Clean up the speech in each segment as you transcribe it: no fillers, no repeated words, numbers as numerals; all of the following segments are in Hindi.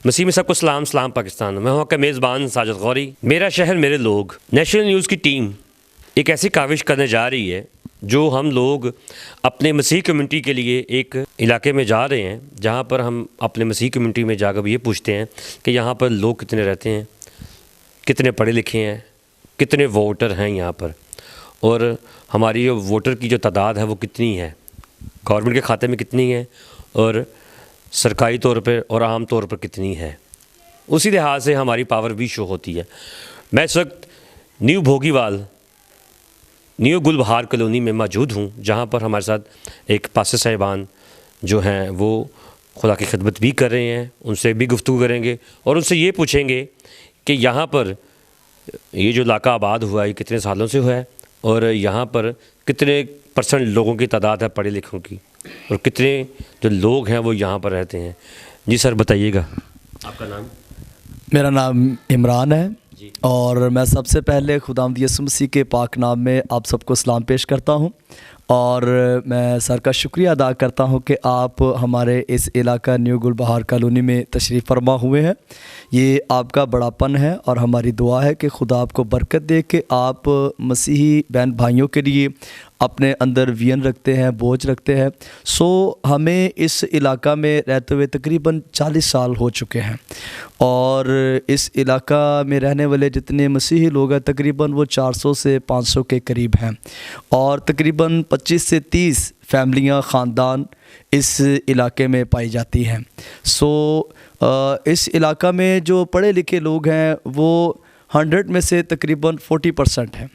मसीह में सबको सलाम सलाम पाकिस्तान। मैं हूं आपका मेज़बान साजिद गौरी। मेरा शहर मेरे लोग नेशनल न्यूज़ की टीम एक ऐसी काविश करने जा रही है जो हम लोग अपने मसीह कम्युनिटी के लिए एक इलाके में जा रहे हैं, जहां पर हम अपने मसीह कम्युनिटी में जाकर ये पूछते हैं कि यहाँ पर लोग कितने रहते हैं, कितने पढ़े लिखे हैं, कितने वोटर हैं यहाँ पर, और हमारी जो वोटर की जो तादाद है वो कितनी है, गवर्नमेंट के खाते में कितनी है और सरकारी तौर पर और आम तौर पर कितनी है। उसी लिहाज से हमारी पावर भी शो होती है। मैं इस वक्त न्यू भोगीवाल न्यू गुलबहार कॉलोनी में मौजूद हूँ, जहाँ पर हमारे साथ एक पास्टर साहिबान जो हैं वो खुदा की खिदमत भी कर रहे हैं। उनसे भी गुफ्तगू करेंगे और उनसे ये पूछेंगे कि यहाँ पर ये जो इलाका आबाद हुआ है कितने सालों से हुआ है और यहाँ पर कितने % लोगों की तादाद है पढ़े लिखों की, और कितने जो लोग हैं वो यहाँ पर रहते हैं। जी सर, बताइएगा आपका नाम। मेरा नाम इमरान है और मैं सबसे पहले खुदावंद यीशु मसीह के पाक नाम में आप सबको सलाम पेश करता हूँ और मैं सर का शुक्रिया अदा करता हूँ कि आप हमारे इस इलाका न्यू गुलबहार कॉलोनी में तशरीफ़ फरमा हुए हैं। ये आपका बड़ापन है और हमारी दुआ है कि खुदा आपको बरकत दे कि आप मसीही बहन भाइयों के लिए अपने अंदर वियन रखते हैं, बोझ रखते हैं। हमें इस इलाका में रहते हुए तकरीबन 40 साल हो चुके हैं और इस इलाका में रहने वाले जितने मसीही लोग हैं तकरीबन वो 400 से 500 के करीब हैं और तकरीबन 25 से 30 फैमिलियां, ख़ानदान इस इलाके में पाई जाती हैं। इस इलाका में जो पढ़े लिखे लोग हैं वो 100 में से तकरीबन 40% हैं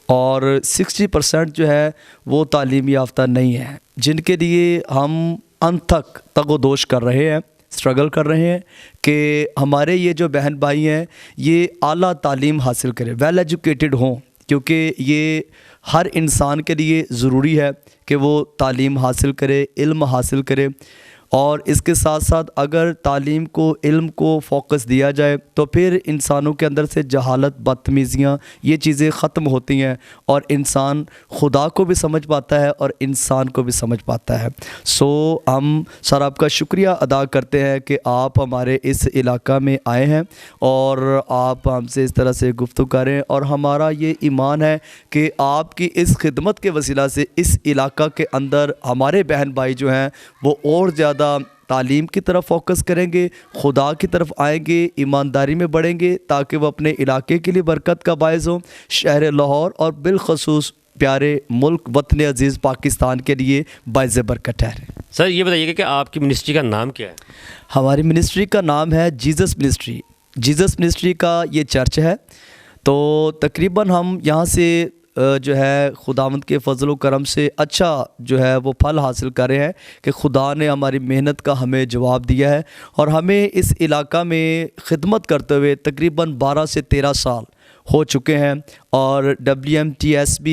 और 60% जो है वो तालीम याफ्ता नहीं है, जिनके लिए हम अंत तक तगोदोश कर रहे हैं, स्ट्रगल कर रहे हैं कि हमारे ये जो बहन भाई हैं ये आला तालीम हासिल करें, वेल एजुकेटेड हों, क्योंकि ये हर इंसान के लिए ज़रूरी है कि वो तालीम हासिल करे, इल्म हासिल करे। और इसके साथ साथ अगर तालीम को, इल्म को फोकस दिया जाए तो फिर इंसानों के अंदर से जहालत, बदतमीज़ियाँ, ये चीज़ें ख़त्म होती हैं और इंसान खुदा को भी समझ पाता है और इंसान को भी समझ पाता है। हम सर आपका शुक्रिया अदा करते हैं कि आप हमारे इस इलाका में आए हैं और आप हमसे इस तरह से गुफ्तगू करें और हमारा ये ईमान है कि आपकी इस खिदमत के वसीला से इस इलाका के अंदर हमारे बहन भाई जो हैं वो और ज़्यादा तालीम की तरफ फोकस करेंगे, खुदा की तरफ आएंगे, ईमानदारी में बढ़ेंगे ताकि वो अपने इलाके के लिए बरकत का बायस हो, शहर लाहौर और बिलखसूस प्यारे मुल्क वतन अजीज़ पाकिस्तान के लिए बायस बरकत ठहरे। सर ये बताइएगा कि आपकी मिनिस्ट्री का नाम क्या है? हमारी मिनिस्ट्री का नाम है जीसस मिनिस्ट्री। जीसस मिनिस्ट्री का ये चर्च है। तो तकरीबन हम यहाँ से जो है खुदावंद के फजल व करम से अच्छा जो है वो फल हासिल कर रहे हैं कि खुदा ने हमारी मेहनत का हमें जवाब दिया है और हमें इस इलाका में खिदमत करते हुए तकरीबन 12 से 13 साल हो चुके हैं और WMTSB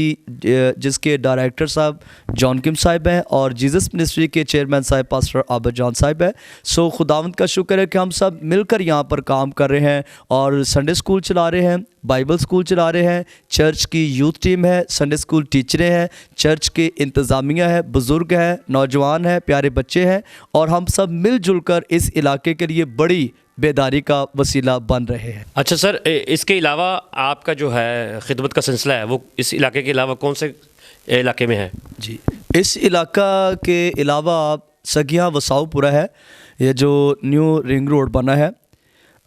जिसके डायरेक्टर साहब जॉन किम साहिब हैं और जीसस मिनिस्ट्री के चेयरमैन साहब पास्टर आबद जॉन साहिब हैं। खुदावंद का शुक्र है कि हम सब मिलकर यहाँ पर काम कर रहे हैं और संडे स्कूल चला रहे हैं, बाइबल स्कूल चला रहे हैं, चर्च की यूथ टीम है, संडे स्कूल टीचरें हैं, चर्च के इंतज़ामिया है, बुज़ुर्ग है, नौजवान है, प्यारे बच्चे हैं और हम सब मिलजुल कर इस इलाके के लिए बड़ी बेदारी का वसीला बन रहे हैं। अच्छा सर, इसके अलावा आपका जो है खिदमत का सिलसिला है वो इस इलाके के अलावा कौन से इलाके में है? जी, इस इलाका के अलावा सगिया वसाऊपुरा है, ये जो न्यू रिंग रोड बना है,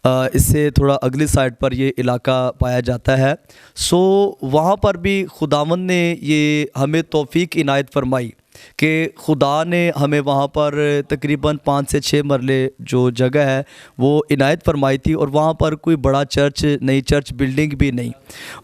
इससे थोड़ा अगली साइड पर ये इलाका पाया जाता है। वहाँ पर भी खुदावंद ने ये हमें तौफीक इनायत फरमाई कि खुदा ने हमें वहाँ पर तकरीबन 5 से 6 मरले जो जगह है वो इनायत फरमाई थी और वहाँ पर कोई बड़ा चर्च नहीं, चर्च बिल्डिंग भी नहीं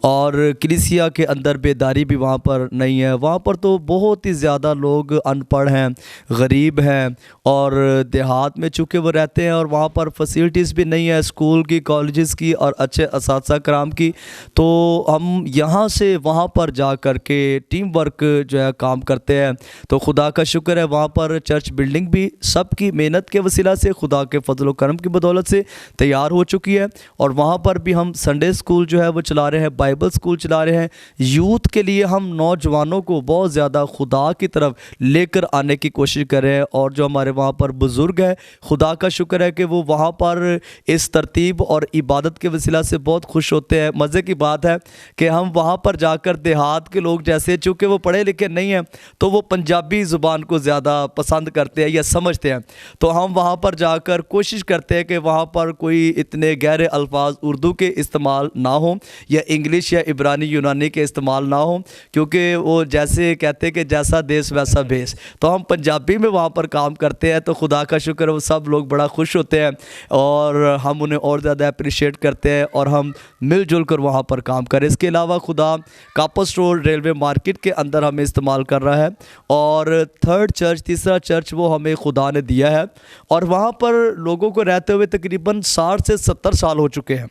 और कलीसिया के अंदर बेदारी भी वहाँ पर नहीं है। वहाँ पर तो बहुत ही ज़्यादा लोग अनपढ़ हैं, गरीब हैं और देहात में चूँकि वो रहते हैं और वहाँ पर फैसिलिटीज़ भी नहीं है स्कूल की, कॉलेजेस की और अच्छे असातिज़ा कराम की। तो हम यहाँ से वहाँ पर जा कर के टीम वर्क जो है काम करते हैं। तो खुदा का शुक्र है वहाँ पर चर्च बिल्डिंग भी सबकी मेहनत के वसीला से, खुदा के फजल व करम की बदौलत से तैयार हो चुकी है। और वहाँ पर भी हम संडे स्कूल जो है वो चला रहे हैं, बाइबल स्कूल चला रहे हैं। यूथ के लिए हम नौजवानों को बहुत ज़्यादा खुदा की तरफ लेकर आने की कोशिश कर रहे हैं। और जो हमारे वहाँ पर बुज़ुर्ग हैं, खुदा का शुक्र है कि वो वहाँ पर इस तरतीब और इबादत के वसीला से बहुत खुश होते हैं। मज़े की बात है कि हम वहाँ पर जाकर देहात के लोग जैसे, चूँकि वो पढ़े लिखे नहीं हैं तो वो पंजाबी ज़ुबान को ज़्यादा पसंद करते हैं या समझते हैं, तो हम वहाँ पर जाकर कोशिश करते हैं कि वहाँ पर कोई इतने गहरे अल्फाज उर्दू के इस्तेमाल ना हो या इंग्लिश या इब्रानी यूनानी के इस्तेमाल ना हो, क्योंकि वो जैसे कहते हैं कि जैसा देश वैसा भेष, तो हम पंजाबी में वहाँ पर काम करते हैं। तो खुदा का शुक्र वो सब लोग बड़ा खुश होते हैं और हम उन्हें और ज़्यादा अप्रिशिएट करते हैं और हम मिलजुल कर वहाँ पर काम करें। इसके अलावा खुदा कापस रोड रेलवे मार्केट के अंदर हमें इस्तेमाल कर रहा है और थर्ड चर्च, तीसरा चर्च वो हमें खुदा ने दिया है। और वहाँ पर लोगों को रहते हुए तकरीबन 60 से 70 साल हो चुके हैं।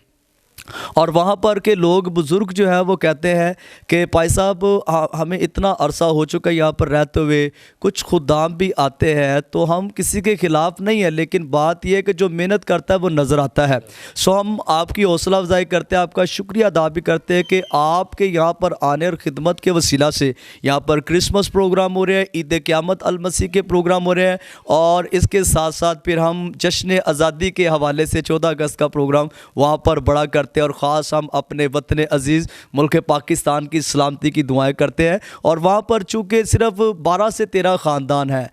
और वहाँ पर के लोग, बुज़ुर्ग जो है वो कहते हैं कि भाई साहब हमें इतना अरसा हो चुका है यहाँ पर रहते हुए, कुछ खुदाम भी आते हैं तो हम किसी के ख़िलाफ़ नहीं है, लेकिन बात यह है कि जो मेहनत करता है वो नज़र आता है। सो हम आपकी हौसला अफजाई करते हैं, आपका शुक्रिया अदा भी करते हैं कि आपके यहाँ पर आने और ख़िदमत के वसीला से यहाँ पर क्रिसमस प्रोग्राम हो रहे हैं, ईद क़यामत अल मसीह के प्रोग्राम हो रहे हैं और इसके साथ साथ फिर हम जश्न आज़ादी के हवाले से 14 अगस्त का प्रोग्राम वहाँ पर बड़ा करते हैं। और ख़ास हम अपने वतन अज़ीज़ मुल्क पाकिस्तान की सलामती की दुआएं करते हैं। और वहाँ पर चूँकि सिर्फ 12 से 13 ख़ानदान हैं,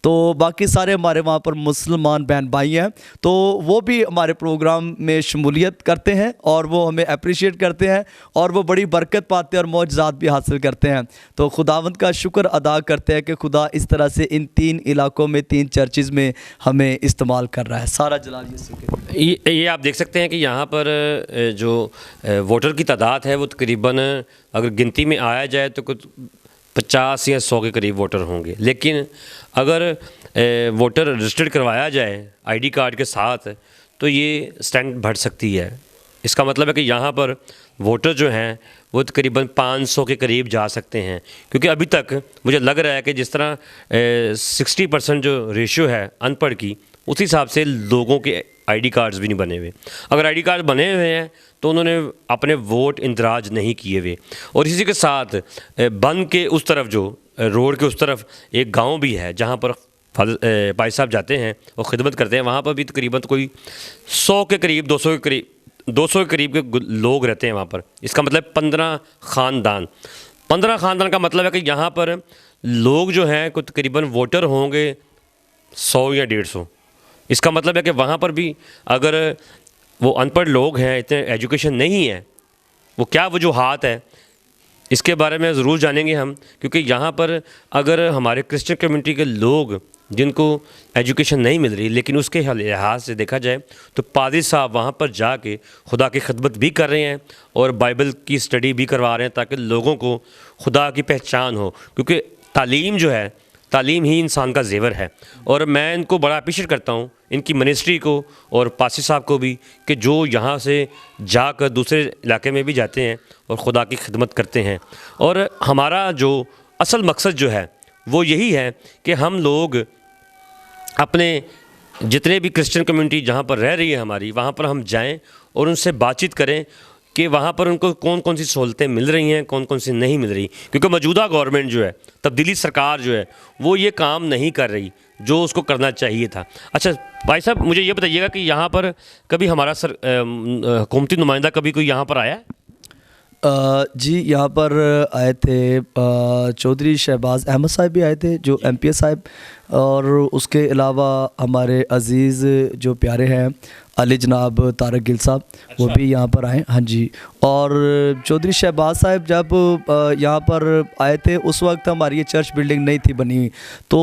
तो बाकी सारे हमारे वहाँ पर मुसलमान बहन भाई हैं, तो वो भी हमारे प्रोग्राम में शमूलियत करते हैं और वो हमें अप्रिशिएट करते हैं और वो बड़ी बरकत पाते हैं और मौजज़ात भी हासिल करते हैं। तो खुदावंद का शुक्र अदा करते हैं कि खुदा इस तरह से इन 3 इलाकों में 3 चर्चिज़ में हमें इस्तेमाल कर रहा है। सारा जलाल ये आप देख सकते हैं कि यहाँ पर जो वोटर की तादाद है वो तकरीबन, अगर गिनती में आया जाए तो कुछ 50 या 100 के करीब वोटर होंगे। लेकिन अगर वोटर रजिस्टर्ड करवाया जाए आईडी कार्ड के साथ तो ये स्ट्रेंथ बढ़ सकती है। इसका मतलब है कि यहाँ पर वोटर जो हैं वो तकरीबन 500 के करीब जा सकते हैं, क्योंकि अभी तक मुझे लग रहा है कि जिस तरह 60% जो रेशियो है अनपढ़ की, उस हिसाब से लोगों के आईडी कार्ड्स भी नहीं बने हुए। अगर आईडी कार्ड बने हुए हैं तो उन्होंने अपने वोट इंदराज नहीं किए हुए। और इसी के साथ बंद के उस तरफ, जो रोड के उस तरफ एक गांव भी है जहां पर भाई साहब जाते हैं और ख़िदमत करते हैं, वहां पर भी तकरीबन कोई 100 के करीब 200 के करीब के लोग रहते हैं वहाँ पर। इसका मतलब 15 ख़ानदान का मतलब है कि यहाँ पर लोग जो हैं कुछ तकरीबन वोटर होंगे 100 या 150। इसका मतलब है कि वहाँ पर भी अगर वो अनपढ़ लोग हैं, इतने एजुकेशन नहीं है, वो क्या वजूहात है, इसके बारे में ज़रूर जानेंगे हम। क्योंकि यहाँ पर अगर हमारे क्रिश्चियन कम्युनिटी के लोग जिनको एजुकेशन नहीं मिल रही, लेकिन उसके लिहाज से देखा जाए तो पादरी साहब वहाँ पर जाके खुदा की खिदमत भी कर रहे हैं और बाइबल की स्टडी भी करवा रहे हैं ताकि लोगों को खुदा की पहचान हो। क्योंकि तालीम जो है, तालीम ही इंसान का जेवर है। और मैं इनको बड़ा अप्रिशिएट करता हूँ, इनकी मिनिस्ट्री को और पासी साहब को भी, कि जो यहाँ से जाकर दूसरे इलाके में भी जाते हैं और खुदा की खिदमत करते हैं। और हमारा जो असल मकसद जो है वो यही है कि हम लोग अपने जितने भी क्रिश्चियन कम्युनिटी जहाँ पर रह रही है हमारी, वहाँ पर हम जाएं और उनसे बातचीत करें कि वहाँ पर उनको कौन कौन सी सहूलतें मिल रही हैं, कौन कौन सी नहीं मिल रही। क्योंकि मौजूदा गवर्नमेंट जो है, तब्दीली सरकार जो है, वो ये काम नहीं कर रही जो उसको करना चाहिए था। अच्छा भाई साहब, मुझे ये बताइएगा कि यहाँ पर कभी हमारा हुकूमती नुमाइंदा कभी कोई यहाँ पर आया है? जी, यहाँ पर आए थे चौधरी शहबाज अहमद साहब भी आए थे, जो MPS साहब, और उसके अलावा हमारे अज़ीज़ जो प्यारे हैं अली जनाब तारक गिल साहब, वो भी यहाँ पर आए। हाँ जी। और चौधरी शहबाज साहब जब यहाँ पर आए थे उस वक्त हमारी ये चर्च बिल्डिंग नहीं थी बनी हुई, तो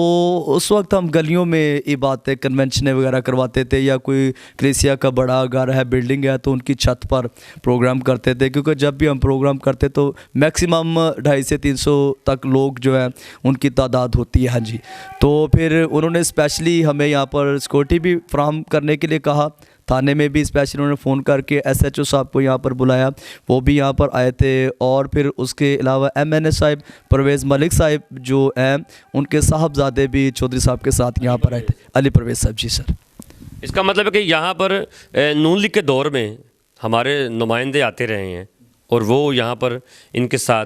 उस वक्त हम गलियों में इबादतें, कन्वेंशन वगैरह करवाते थे, या कोई कलीसिया का बड़ा घर है, बिल्डिंग है, तो उनकी छत पर प्रोग्राम करते थे। क्योंकि जब भी हम प्रोग्राम करते तो मैक्सिमम 250 से 300 तक लोग जो है उनकी तादाद होती है। हाँ जी। तो फिर उन्होंने स्पेशली हमें यहाँ पर सिक्योरिटी भी फ्राहम करने के लिए कहा थाने में भी स्पेशल उन्होंने फ़ोन करके SHO साहब को यहाँ पर बुलाया, वो भी यहाँ पर आए थे। और फिर उसके अलावा MNA साहब परवेज़ मलिक साहब जो हैं, उनके साहबजादे भी चौधरी साहब के साथ यहाँ पर आए थे, अली परवेज़ साहब। जी सर। इसका मतलब है कि यहाँ पर नून लीग के दौर में हमारे नुमाइंदे आते रहे हैं और वो यहाँ पर इनके साथ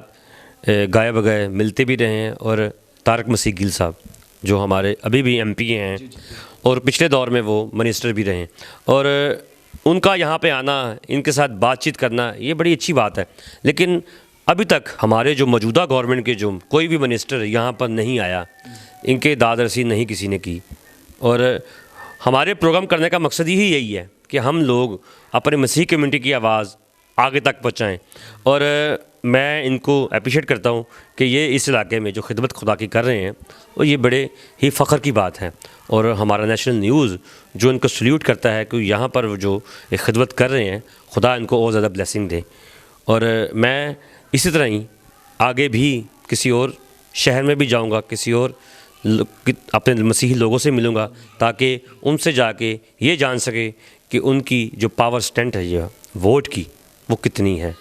गाए बगाए मिलते भी रहे हैं। और तारक मसीह गिल साहब जो हमारे अभी भी MP हैं और पिछले दौर में वो मिनिस्टर भी रहे हैं, और उनका यहाँ पे आना, इनके साथ बातचीत करना, ये बड़ी अच्छी बात है। लेकिन अभी तक हमारे जो मौजूदा गवर्नमेंट के जो कोई भी मिनिस्टर यहाँ पर नहीं आया, इनके दादरसी नहीं किसी ने की। और हमारे प्रोग्राम करने का मकसद ही यही है कि हम लोग अपने मसीह कम्युनिटी की आवाज़ आगे तक पहुँचाएँ। और मैं इनको अप्रिशिएट करता हूँ कि ये इस इलाके में जो खिदमत खुदा की कर रहे हैं, और ये बड़े ही फ़ख्र की बात है। और हमारा नेशनल न्यूज़ जो इनको सल्यूट करता है कि यहाँ पर जो एक खिदमत कर रहे हैं, खुदा इनको और ज़्यादा ब्लेसिंग दे। और मैं इसी तरह ही आगे भी किसी और शहर में भी जाऊँगा, किसी और अपने मसीही लोगों से मिलूँगा, ताकि उनसे जाके ये जान सके कि उनकी जो पावर स्ट्रेंथ है ये वोट की, वो कितनी है।